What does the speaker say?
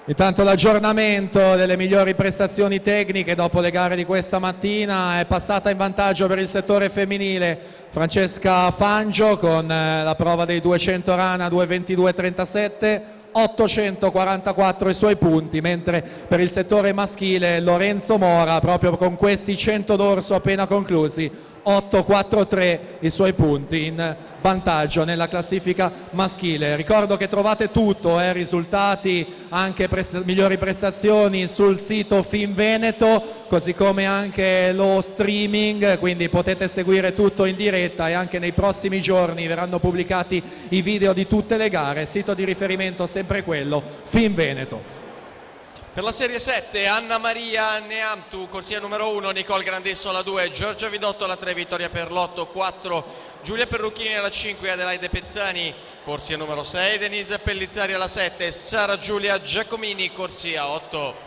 Intanto l'aggiornamento delle migliori prestazioni tecniche dopo le gare di questa mattina: è passata in vantaggio per il settore femminile Francesca Fangio con la prova dei 200 rana 2:22:37, 844 i suoi punti, mentre per il settore maschile Lorenzo Mora, proprio con questi 100 d'orso appena conclusi, 843 i suoi punti, in vantaggio nella classifica maschile. Ricordo che trovate tutto, risultati, anche migliori prestazioni sul sito Finveneto, così come anche lo streaming, quindi potete seguire tutto in diretta, e anche nei prossimi giorni verranno pubblicati i video di tutte le gare. Sito di riferimento sempre quello, Finveneto. Per la Serie 7 Anna Maria Neamtu, corsia numero 1, Nicole Grandesso alla 2, Giorgia Vidotto alla 3, vittoria per l'8, 4 Giulia Perrucchini alla 5, Adelaide Pezzani, corsia numero 6, Denise Pellizzari alla 7, Sara Giulia Giacomini, corsia 8.